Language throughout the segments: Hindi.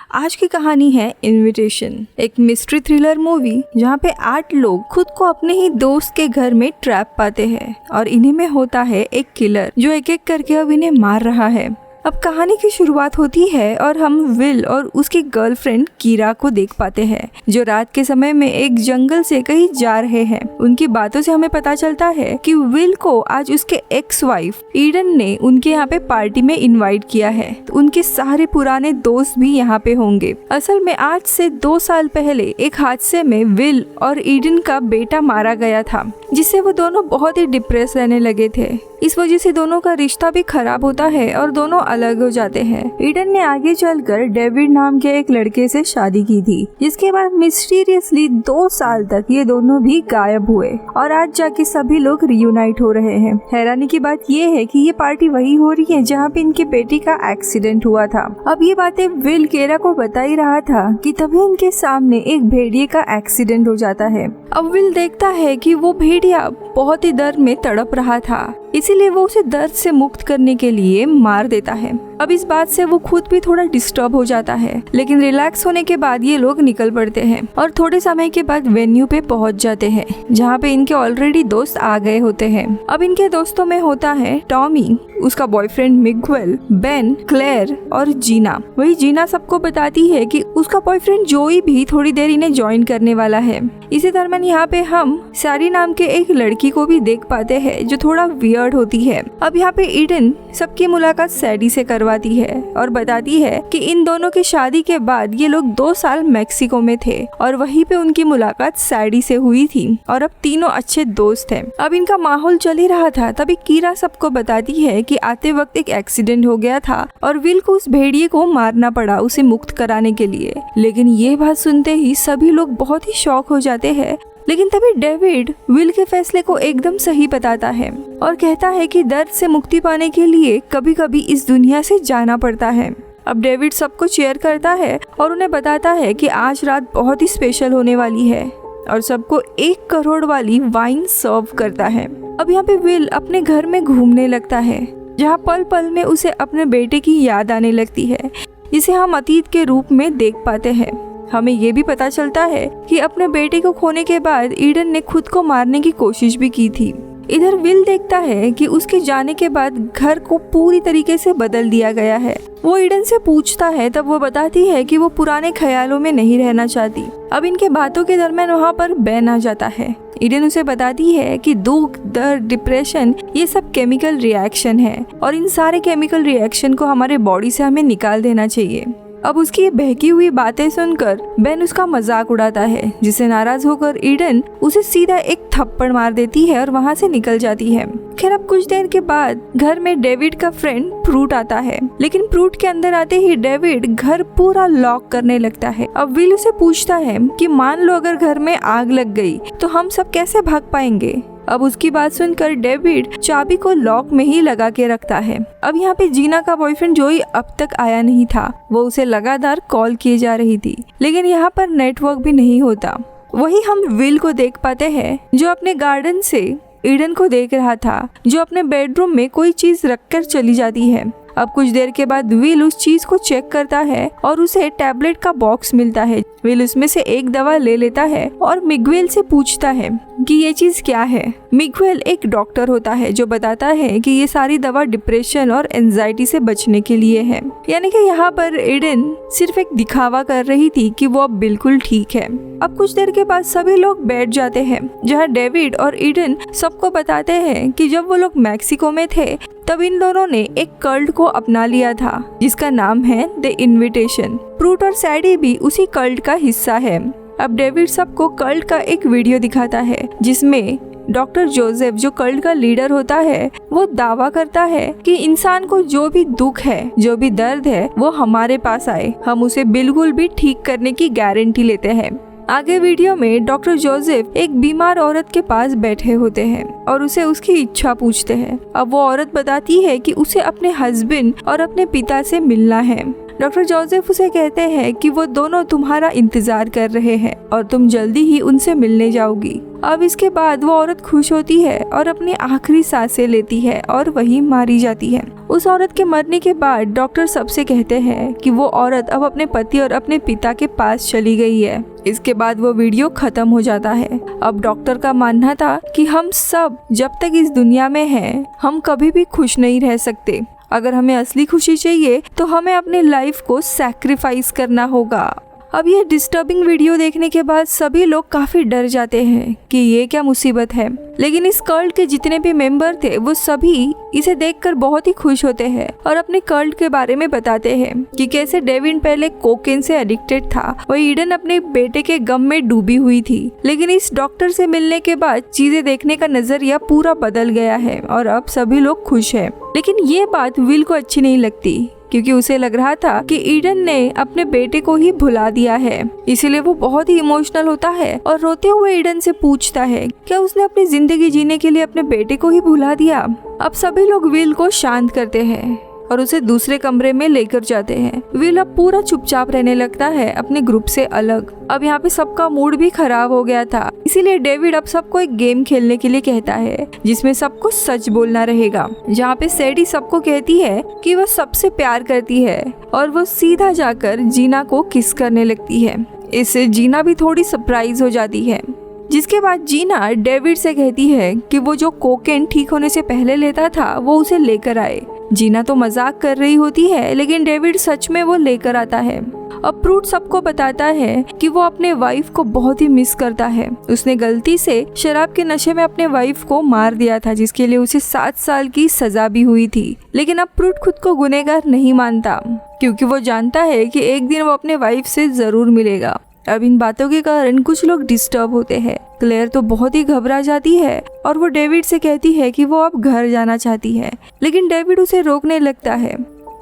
आज की कहानी है इनविटेशन, एक मिस्ट्री थ्रिलर मूवी जहाँ पे 8 लोग खुद को अपने ही दोस्त के घर में ट्रैप पाते हैं और इन्हीं में होता है एक किलर जो एक एक करके अब इन्हें मार रहा है। अब कहानी की शुरुआत होती है और हम विल और उसकी गर्लफ्रेंड कीरा को देख पाते हैं जो रात के समय में एक जंगल से कहीं जा रहे हैं। उनकी बातों से हमें पता चलता है कि विल को आज उसके एक्स वाइफ ईडन ने उनके यहाँ पे पार्टी में इनवाइट किया है, तो उनके सारे पुराने दोस्त भी यहाँ पे होंगे। असल में आज से 2 साल पहले एक हादसे में विल और ईडन का बेटा मारा गया था, जिससे वो दोनों बहुत ही डिप्रेस रहने लगे थे। इस वजह से दोनों का रिश्ता भी खराब होता है और दोनों अलग हो जाते हैं। ईडन ने आगे चलकर डेविड नाम के एक लड़के से शादी की थी, जिसके बाद मिस्टीरियसली 2 साल तक ये दोनों भी गायब हुए और आज जाके सभी लोग रियूनाइट हो रहे हैं। हैरानी की बात ये है कि ये पार्टी वही हो रही है जहाँ पे इनके बेटी का एक्सीडेंट हुआ था। अब ये बातें विल कीरा को बता ही रहा था कि तभी इनके सामने एक भेड़िए का एक्सीडेंट हो जाता है। अब विल देखता है कि वो भेड़िया बहुत ही दर्द में तड़प रहा था, इसीलिए वो उसे दर्द से मुक्त करने के लिए मार देता है। अब इस बात से वो खुद भी थोड़ा डिस्टर्ब हो जाता है, लेकिन रिलैक्स होने के बाद ये लोग निकल पड़ते हैं और थोड़े समय के बाद वेन्यू पे पहुंच जाते हैं जहाँ पे इनके ऑलरेडी दोस्त आ गए होते हैं। अब इनके दोस्तों में होता है टॉमी, उसका बॉयफ्रेंड मिगुएल, बेन, क्लेयर और जीना। वही जीना सबको बताती है कि उसका बॉयफ्रेंड जोई भी थोड़ी देर इन्हें ज्वाइन करने वाला है। इसी दरम्यान यहाँ पे हम सारी नाम के एक लड़की को भी देख पाते हैं जो थोड़ा वियर्ड होती है। अब यहाँ पे ईडन सबकी मुलाकात सैडी से करवाती है और बताती है कि इन दोनों की शादी के बाद ये लोग 2 साल मैक्सिको में थे और वहीं पे उनकी मुलाकात सैडी से हुई थी और अब तीनों अच्छे दोस्त हैं। अब इनका माहौल चल ही रहा था, तभी कीरा सबको बताती है कि आते वक्त एक एक्सीडेंट हो गया था और विल को उस भेड़िए को मारना पड़ा उसे मुक्त कराने के लिए। लेकिन ये बात सुनते ही सभी लोग बहुत ही शॉक हो जाते हैं। लेकिन तभी डेविड विल के फैसले को एकदम सही बताता है और कहता है कि दर्द से मुक्ति पाने के लिए कभी कभी इस दुनिया से जाना पड़ता है। अब डेविड सबको चेयर करता है और उन्हें बताता है कि आज रात बहुत ही स्पेशल होने वाली है और सबको 1 करोड़ वाली वाइन सर्व करता है। अब यहाँ पे विल अपने घर में घूमने लगता है जहाँ पल पल में उसे अपने बेटे की याद आने लगती है, जिसे हम अतीत के रूप में देख पाते हैं। हमें ये भी पता चलता है कि अपने बेटे को खोने के बाद ईडन ने खुद को मारने की कोशिश भी की थी। इधर विल देखता है कि उसके जाने के बाद घर को पूरी तरीके से बदल दिया गया है। वो ईडन से पूछता है, तब वो बताती है कि वो पुराने ख्यालों में नहीं रहना चाहती। अब इनके बातों के दरमियान वहाँ पर बेन आ जाता है। ईडन उसे बताती है कि दुख, दर्द, डिप्रेशन ये सब केमिकल रिएक्शन है और इन सारे केमिकल रिएक्शन को हमारे बॉडी से हमें निकाल देना चाहिए। अब उसकी ये बहकी हुई बातें सुनकर बेन उसका मजाक उड़ाता है, जिससे नाराज होकर ईडन उसे सीधा एक थप्पड़ मार देती है और वहाँ से निकल जाती है। खैर अब कुछ देर के बाद घर में डेविड का फ्रेंड फ्रूट आता है, लेकिन फ्रूट के अंदर आते ही डेविड घर पूरा लॉक करने लगता है। अब विल उसे पूछता है कि मान लो अगर घर में आग लग गई तो हम सब कैसे भाग पाएंगे। अब उसकी बात सुनकर डेविड चाबी को लॉक में ही लगा के रखता है। अब यहाँ पे जीना का बॉयफ्रेंड जोई अब तक आया नहीं था, वो उसे लगातार कॉल किए जा रही थी, लेकिन यहाँ पर नेटवर्क भी नहीं होता। वही हम विल को देख पाते हैं जो अपने गार्डन से ईडन को देख रहा था, जो अपने बेडरूम में कोई चीज रखकर चली जाती है। अब कुछ देर के बाद विल उस चीज को चेक करता है और उसे टैबलेट का बॉक्स मिलता है। विल उसमें से एक दवा ले लेता है और मिगुएल से पूछता है कि ये चीज क्या है। मिगुएल एक डॉक्टर होता है जो बताता है कि ये सारी दवा डिप्रेशन और एंजाइटी से बचने के लिए है। यानी कि यहाँ पर ईडन सिर्फ एक दिखावा कर रही थी कि वो अब बिल्कुल ठीक है। अब कुछ देर के बाद सभी लोग बैठ जाते हैं जहाँ डेविड और ईडन सबको बताते हैं कि जब वो लोग मैक्सिको में थे तब इन दोनों ने एक कल्ट को अपना लिया था जिसका नाम है द इनविटेशन। फ्रूट और सैडी भी उसी कल्ट का हिस्सा है। अब डेविड सबको कल्ट का एक वीडियो दिखाता है जिसमें डॉक्टर जोसेफ जो कल्ट का लीडर होता है वो दावा करता है कि इंसान को जो भी दुख है, जो भी दर्द है वो हमारे पास आए, हम उसे बिल्कुल भी ठीक करने की गारंटी लेते हैं। आगे वीडियो में डॉक्टर जोसेफ एक बीमार औरत के पास बैठे होते हैं और उसे उसकी इच्छा पूछते हैं। अब वो औरत बताती है कि उसे अपने हस्बैंड और अपने पिता से मिलना है। डॉक्टर जोसेफ उसे कहते हैं कि वो दोनों तुम्हारा इंतजार कर रहे हैं और तुम जल्दी ही उनसे मिलने जाओगी। अब इसके बाद वो औरत खुश होती है और अपनी आखिरी सांसें लेती है और वही मारी जाती है। उस औरत के मरने के बाद डॉक्टर सबसे कहते हैं कि वो औरत अब अपने पति और अपने पिता के पास चली गई है। इसके बाद वो वीडियो खत्म हो जाता है। अब डॉक्टर का मानना था कि हम सब जब तक इस दुनिया में हैं, हम कभी भी खुश नहीं रह सकते। अगर हमें असली खुशी चाहिए तो हमें अपनी लाइफ को सैक्रिफाइस करना होगा। अब ये डिस्टर्बिंग वीडियो देखने के बाद सभी लोग काफी डर जाते हैं कि ये क्या मुसीबत है, लेकिन इस कल्ट के जितने भी मेंबर थे वो सभी इसे देखकर बहुत ही खुश होते हैं और अपने कल्ट के बारे में बताते हैं कि कैसे डेविड पहले कोकेन से एडिक्टेड था, वही ईडन अपने बेटे के गम में डूबी हुई थी। लेकिन इस डॉक्टर से मिलने के बाद चीजें देखने का नजरिया पूरा बदल गया है और अब सभी लोग खुश हैं। लेकिन ये बात विल को अच्छी नहीं लगती क्योंकि उसे लग रहा था कि ईडन ने अपने बेटे को ही भुला दिया है। इसीलिए वो बहुत ही इमोशनल होता है और रोते हुए ईडन से पूछता है क्या उसने अपनी जिंदगी जीने के लिए अपने बेटे को ही भुला दिया। अब सभी लोग विल को शांत करते हैं और उसे दूसरे कमरे में लेकर जाते हैं। विल अब पूरा चुपचाप रहने लगता है अपने ग्रुप से अलग। अब यहाँ पे सबका मूड भी खराब हो गया था, इसीलिए डेविड अब सबको एक गेम खेलने के लिए कहता है जिसमें सबको सच बोलना रहेगा। जहाँ पे सैडी सबको कहती है कि वो सबसे प्यार करती है और वो सीधा जाकर जीना को किस करने लगती है। इससे जीना भी थोड़ी सरप्राइज हो जाती है। जिसके बाद जीना डेविड से कहती है कि वो जो कोकेन ठीक होने से पहले लेता था वो उसे लेकर आए। जीना तो मजाक कर रही होती है लेकिन डेविड सच में वो लेकर आता है। अब प्रूट सबको बताता है कि वो अपने वाइफ को बहुत ही मिस करता है। उसने गलती से शराब के नशे में अपने वाइफ को मार दिया था जिसके लिए उसे 7 साल की सजा भी हुई थी। लेकिन अब प्रूट खुद को गुनहगार नहीं मानता क्योंकि वो जानता है कि एक दिन वो अपने वाइफ से जरूर मिलेगा। अब इन बातों के कारण कुछ लोग डिस्टर्ब होते हैं। क्लेयर तो बहुत ही घबरा जाती है और वो डेविड से कहती है कि वो अब घर जाना चाहती है, लेकिन डेविड उसे रोकने लगता है।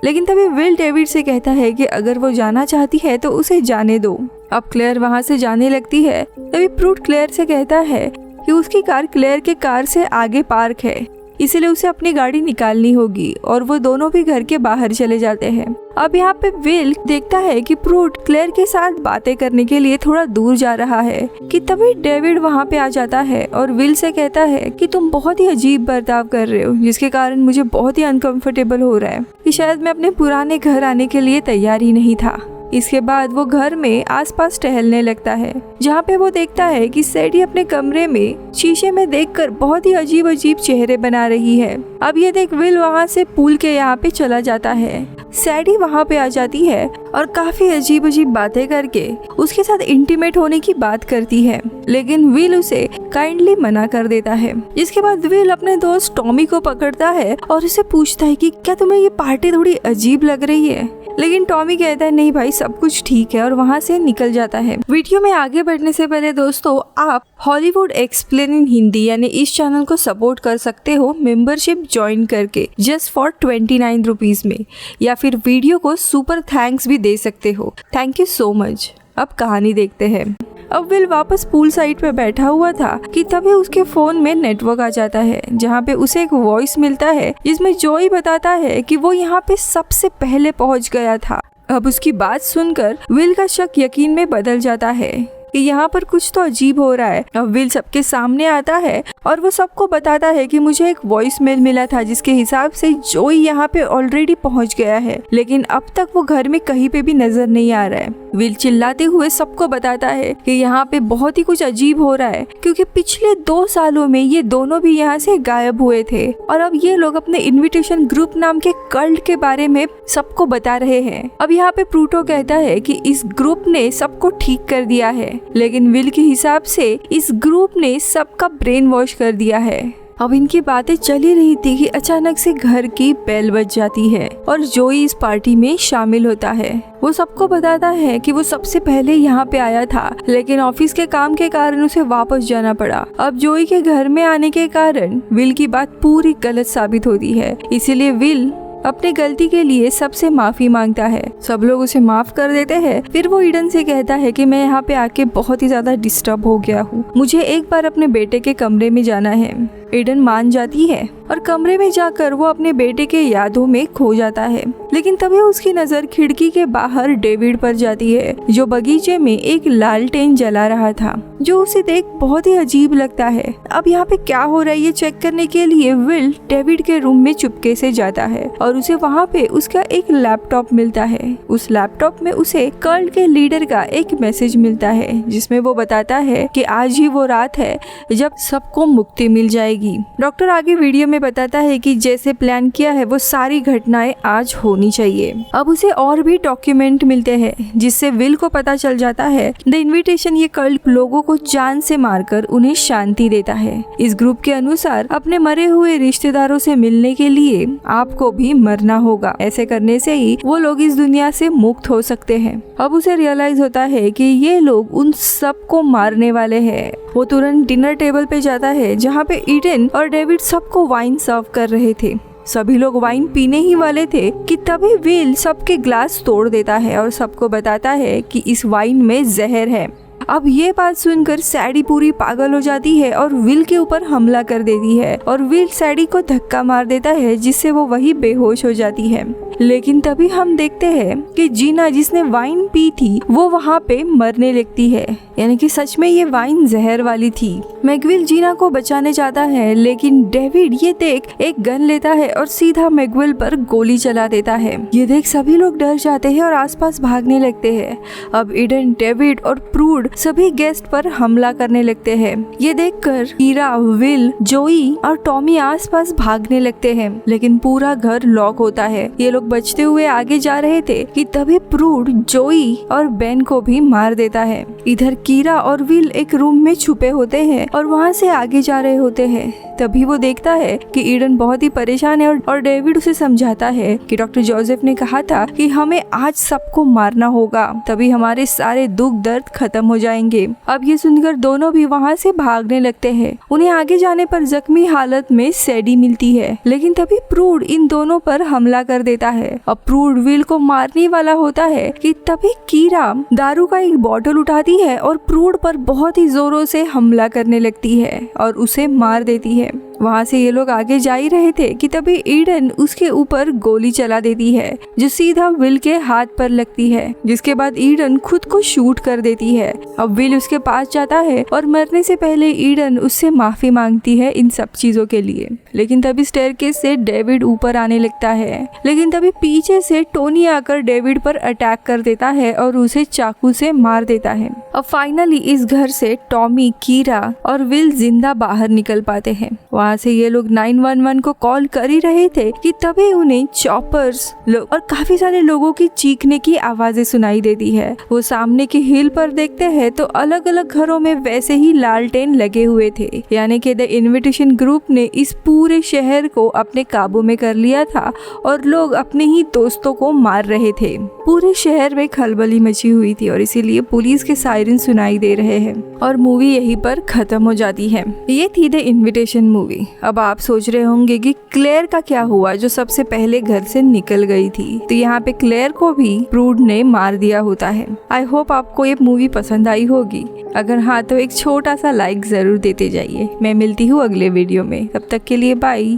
लेकिन तभी विल डेविड से कहता है कि अगर वो जाना चाहती है तो उसे जाने दो। अब क्लेयर वहाँ से जाने लगती है। तभी प्रूट क्लेयर से कहता है कि उसकी कार क्लेयर के कार से आगे पार्क है, इसीलिए उसे अपनी गाड़ी निकालनी होगी और वो दोनों भी घर के बाहर चले जाते हैं। अब यहाँ पे विल देखता है कि प्रूट क्लेयर के साथ बातें करने के लिए थोड़ा दूर जा रहा है कि तभी डेविड वहाँ पे आ जाता है और विल से कहता है कि तुम बहुत ही अजीब बर्ताव कर रहे हो जिसके कारण मुझे बहुत ही अनकंफर्टेबल हो रहा है कि शायद मैं अपने पुराने घर आने के लिए तैयार ही नहीं था। इसके बाद वो घर में आसपास टहलने लगता है जहाँ पे वो देखता है कि सैडी अपने कमरे में शीशे में देखकर बहुत ही अजीब अजीब चेहरे बना रही है। अब ये देख विल वहाँ से पूल के यहाँ पे चला जाता है। सैडी वहाँ पे आ जाती है और काफी अजीब अजीब बातें करके उसके साथ इंटीमेट होने की बात करती है, लेकिन विल उसे काइंडली मना कर देता है। जिसके बाद विल अपने दोस्त टॉमी को पकड़ता है और उसे पूछता है कि क्या तुम्हें ये पार्टी थोड़ी अजीब लग रही है, लेकिन टॉमी कहता है नहीं भाई सब कुछ ठीक है और वहाँ से निकल जाता है। वीडियो में आगे बढ़ने से पहले दोस्तों आप हॉलीवुड एक्सप्लेन इन हिंदी यानी इस चैनल को सपोर्ट कर सकते हो मेंबरशिप ज्वाइन करके जस्ट फॉर 29 रुपीज में, या फिर वीडियो को सुपर थैंक्स भी दे सकते हो। Thank you so much. अब कहानी देखते हैं। अब विल वापस पूल साइड पे बैठा हुआ था कि तभी उसके फोन में नेटवर्क आ जाता है जहाँ पे उसे एक वॉइस मिलता है जिसमें जोई बताता है कि वो यहाँ पे सबसे पहले पहुँच गया था। अब उसकी बात सुनकर विल का शक यकीन में बदल जाता है कि यहाँ पर कुछ तो अजीब हो रहा है। अब विल सबके सामने आता है और वो सबको बताता है कि मुझे एक वॉइस मेल मिला था जिसके हिसाब से जोई यहाँ पे ऑलरेडी पहुँच गया है, लेकिन अब तक वो घर में कहीं पे भी नजर नहीं आ रहा है। विल चिल्लाते हुए सबको बताता है कि यहाँ पे बहुत ही कुछ अजीब हो रहा है क्योंकि पिछले 2 सालों में ये दोनों भी यहाँ से गायब हुए थे और अब ये लोग अपने इनविटेशन ग्रुप नाम के कल्ट के बारे में सबको बता रहे हैं। अब यहाँ पे प्रूटो कहता है कि इस ग्रुप ने सबको ठीक कर दिया है, लेकिन विल के हिसाब से इस ग्रुप ने सबका ब्रेन वॉश कर दिया है। अब इनकी बातें चली रही थी कि अचानक से घर की बेल बज जाती है और जोई इस पार्टी में शामिल होता है। वो सबको बताता है कि वो सबसे पहले यहाँ पे आया था, लेकिन ऑफिस के काम के कारण उसे वापस जाना पड़ा। अब जोई के घर में आने के कारण विल की बात पूरी गलत साबित होती है, इसीलिए विल अपने गलती के लिए सबसे माफी मांगता है। सब लोग उसे माफ कर देते हैं। फिर वो ईडन से कहता है कि मैं यहाँ पे आके बहुत ही ज्यादा डिस्टर्ब हो गया हूँ, मुझे एक बार अपने बेटे के कमरे में जाना है। ईडन मान जाती है और कमरे में जाकर वो अपने बेटे के यादों में खो जाता है। लेकिन तभी उसकी नजर खिड़की के बाहर डेविड पर जाती है, जो बगीचे में एक लालटेन जला रहा था, जो उसे देख बहुत ही अजीब लगता है। अब यहाँ पे क्या हो रहा है ये चेक करने के लिए विल डेविड के रूम में चुपके से जाता है और उसे वहाँ पे उसका एक लैपटॉप मिलता है। उस लैपटॉप में उसे कल्ट के लीडर का एक मैसेज मिलता है, जिसमें वो बताता है कि आज ही वो रात है जब सबको मुक्ति मिल जाएगी। डॉक्टर आगे वीडियो में बताता है कि जैसे प्लान किया है वो सारी घटनाएं आज होनी चाहिए। अब उसे और भी डॉक्यूमेंट मिलते हैं, जिससे विल को पता चल जाता है द इनविटेशन ये कल्ट लोगों को जान से मारकर उन्हें शांति देता है। इस ग्रुप के अनुसार अपने मरे हुए रिश्तेदारों से मिलने के लिए आपको भी मरना होगा। ऐसे करने से ही वो लोग इस दुनिया से मुक्त हो सकते हैं। अब उसे रियलाइज होता है कि ये लोग उन सबको मारने वाले हैं। वो तुरंत डिनर टेबल पे जाता है, जहाँ पे ईडन और डेविड सबको वाइन सर्व कर रहे थे। सभी लोग वाइन पीने ही वाले थे कि तभी विल सबके ग्लास तोड़ देता है और सबको बताता है कि इस वाइन में जहर है। अब ये बात सुनकर सैडी पूरी पागल हो जाती है और विल के ऊपर हमला कर देती है और विल सैडी को धक्का मार देता है, जिससे वो वही बेहोश हो जाती है। लेकिन तभी हम देखते हैं कि जीना, जिसने वाइन पी थी, वो वहाँ पे मरने लगती है, यानी कि सच में ये वाइन जहर वाली थी। मैगविल जीना को बचाने जाता है, लेकिन डेविड ये देख एक गन लेता है और सीधा मैगविल पर गोली चला देता है। ये देख सभी लोग डर जाते हैं और आसपास भागने लगते हैं। अब ईडन, डेविड और प्रूड सभी गेस्ट पर हमला करने लगते हैं। ये देखकर कीरा, विल, जोई और टॉमी आसपास भागने लगते हैं, लेकिन पूरा घर लॉक होता है। ये लोग बचते हुए आगे जा रहे थे कि तभी प्रूड जोई और बेन को भी मार देता है। इधर कीरा और विल एक रूम में छुपे होते हैं और वहाँ से आगे जा रहे होते हैं। तभी वो देखता है कि ईडन बहुत ही परेशान है और डेविड उसे समझाता है कि डॉक्टर जोसेफ ने कहा था कि हमें आज सबको मारना होगा, तभी हमारे सारे दुख दर्द खत्म हो जाएंगे। अब ये सुनकर दोनों भी वहाँ से भागने लगते हैं। उन्हें आगे जाने पर जख्मी हालत में सैडी मिलती है, लेकिन तभी प्रूड इन दोनों पर हमला कर देता है। अब प्रूड विल को मारने वाला होता है कि तभी कीरा दारू का एक बोतल उठाती है और प्रूड पर बहुत ही जोरों से हमला करने लगती है और उसे मार देती है। वहाँ से ये लोग आगे जा ही रहे थे कि तभी ईडन उसके ऊपर गोली चला देती है, जो सीधा विल के हाथ पर लगती है, जिसके बाद ईडन खुद को शूट कर देती है। अब विल उसके पास जाता है और मरने से पहले ईडन उससे माफी मांगती है इन सब चीजों के लिए। लेकिन तभी स्टेयरकेस से डेविड ऊपर आने लगता है, लेकिन तभी पीछे से टोनी आकर डेविड पर अटैक कर देता है और उसे चाकू से मार देता है। अब फाइनली इस घर से टॉमी, कीरा और विल जिंदा बाहर निकल पाते हैं। वहाँ से ये लोग 911 को कॉल कर ही रहे थे कि तभी उन्हें चॉपर्स और काफी सारे लोगों की चीखने की आवाजें सुनाई देती है। वो सामने की हिल पर देखते हैं तो अलग अलग घरों में वैसे ही लालटेन लगे हुए थे, यानी कि द इनविटेशन ग्रुप ने इस पूरे शहर को अपने काबू में कर लिया था और लोग अपने ही दोस्तों को मार रहे थे। पूरे शहर में खलबली मची हुई थी और इसीलिए पुलिस के सायरन सुनाई दे रहे हैं और मूवी यहीं पर खत्म हो जाती है। ये थी द इनविटेशन मूवी। अब आप सोच रहे होंगे कि क्लेयर का क्या हुआ, जो सबसे पहले घर से निकल गई थी। तो यहाँ पे क्लेयर को भी प्रूड ने मार दिया होता है। आई होप आपको ये मूवी पसंद आई होगी। अगर हाँ तो एक छोटा सा लाइक जरूर देते जाइए। मैं मिलती हूँ अगले वीडियो में, तब तक के लिए बाय।